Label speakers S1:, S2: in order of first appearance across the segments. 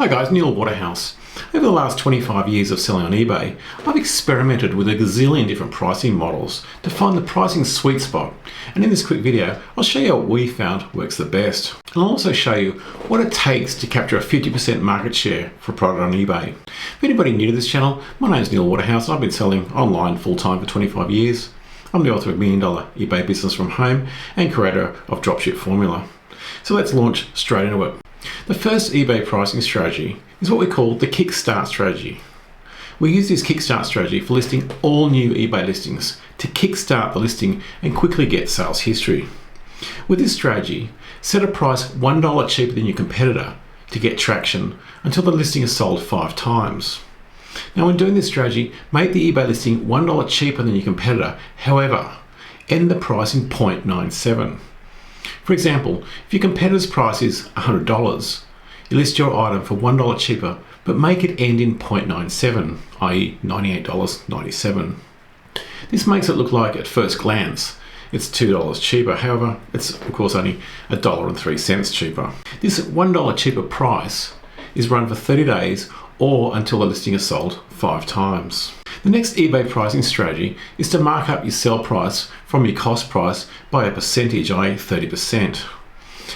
S1: Hi guys, Neil Waterhouse. Over the last 25 years of selling on eBay, I've experimented with a gazillion different pricing models to find the pricing sweet spot. And in this quick video, I'll show you what we found works the best. And I'll also show you what it takes to capture a 50% market share for a product on eBay. If anybody new to this channel, my name is Neil Waterhouse and I've been selling online full-time for 25 years. I'm the author of $1 Million eBay Business from Home and creator of Dropship Formula. So let's launch straight into it. The first eBay pricing strategy is what we call the kickstart strategy. We use this kickstart strategy for listing all new eBay listings to kickstart the listing and quickly get sales history. With this strategy, set a price $1 cheaper than your competitor to get traction until the listing is sold 5 times. Now when doing this strategy, make the eBay listing $1 cheaper than your competitor, however, end the price in 0.97. For example, if your competitor's price is $100, you list your item for $1 cheaper, but make it end in 0.97, i.e. $98.97. This makes it look like at first glance it's $2 cheaper, however, it's of course only $1.03 cheaper. This $1 cheaper price is run for 30 days or until the listing is sold 5 times. The next eBay pricing strategy is to mark up your sell price from your cost price by a percentage, i.e. 30%.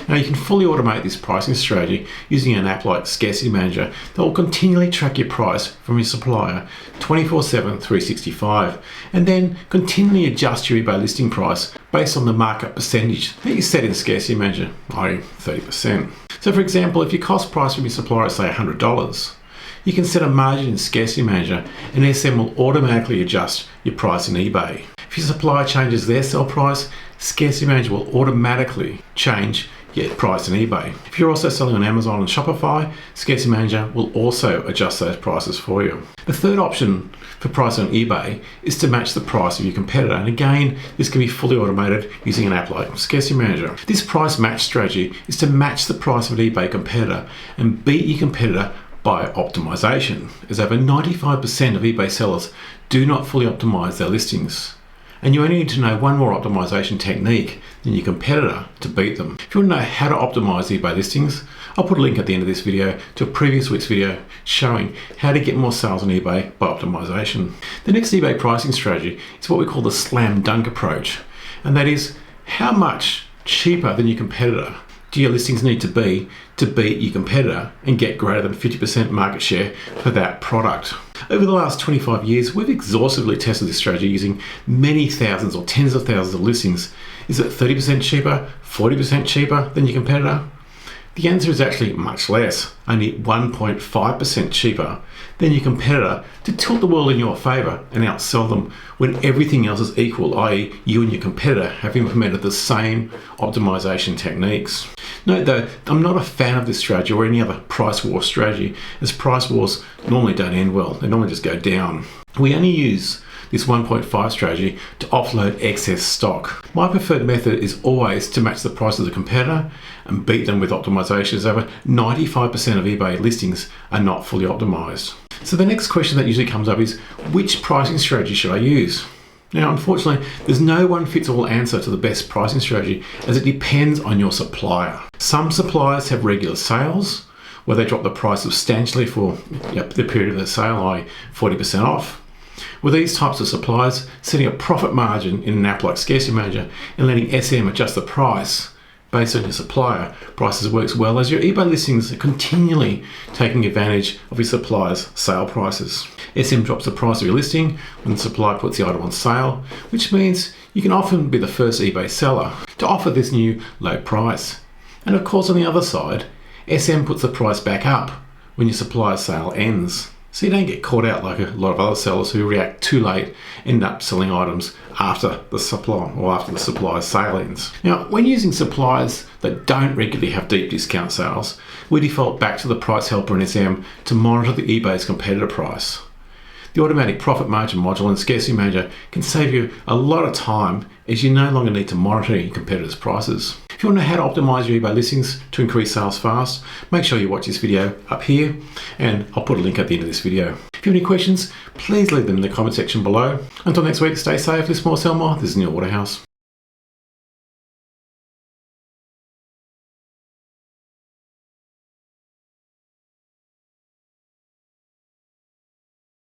S1: Now you can fully automate this pricing strategy using an app like Scarcity Manager that will continually track your price from your supplier 24/7, 365, and then continually adjust your eBay listing price based on the markup percentage that you set in Scarcity Manager, i.e. 30%. So for example, if your cost price from your supplier is say $100, you can set a margin in Scarcity Manager and SM will automatically adjust your price in eBay. If your supplier changes their sell price, Scarcity Manager will automatically change your price in eBay. If you're also selling on Amazon and Shopify, Scarcity Manager will also adjust those prices for you. The third option for pricing on eBay is to match the price of your competitor. And again, this can be fully automated using an app like Scarcity Manager. This price match strategy is to match the price of an eBay competitor and beat your competitor by optimization, as over 95% of eBay sellers do not fully optimize their listings. And you only need to know one more optimization technique than your competitor to beat them. If you want to know how to optimize eBay listings, I'll put a link at the end of this video to a previous week's video showing how to get more sales on eBay by optimization. The next eBay pricing strategy is what we call the slam dunk approach, and that is how much cheaper than your competitor do your listings need to be to beat your competitor and get greater than 50% market share for that product. Over the last 25 years, we've exhaustively tested this strategy using many thousands or tens of thousands of listings. Is it 30% cheaper, 40% cheaper than your competitor? The answer is actually much less, only 1.5% cheaper than your competitor to tilt the world in your favor and outsell them when everything else is equal, i.e. you and your competitor have implemented the same optimization techniques. Note though, I'm not a fan of this strategy or any other price war strategy, as price wars normally don't end well, they normally just go down. We only use this 1.5 strategy to offload excess stock. My preferred method is always to match the price of the competitor and beat them with optimizations. Over 95% of eBay listings are not fully optimized. So the next question that usually comes up is, which pricing strategy should I use? Now, unfortunately, there's no one fits all answer to the best pricing strategy, as it depends on your supplier. Some suppliers have regular sales where they drop the price substantially for the period of the sale, i.e. 40% off. With these types of suppliers, setting a profit margin in an app like Scarcity Manager and letting SM adjust the price based on your supplier prices works well, as your eBay listings are continually taking advantage of your supplier's sale prices. SM drops the price of your listing when the supplier puts the item on sale, which means you can often be the first eBay seller to offer this new low price. And of course, on the other side, SM puts the price back up when your supplier's sale ends. So you don't get caught out like a lot of other sellers who react too late, end up selling items after the supply or after the supplier's sale ends. Now, when using suppliers that don't regularly have deep discount sales, we default back to the price helper in SM to monitor the eBay's competitor price. The automatic profit margin module in Scarcity Manager can save you a lot of time, as you no longer need to monitor your competitors' prices. If you want to know how to optimize your eBay listings to increase sales fast, make sure you watch this video up here, and I'll put a link at the end of this video. If you have any questions, please leave them in the comment section below. Until next week, stay safe, list more, sell more. This is Neil Waterhouse.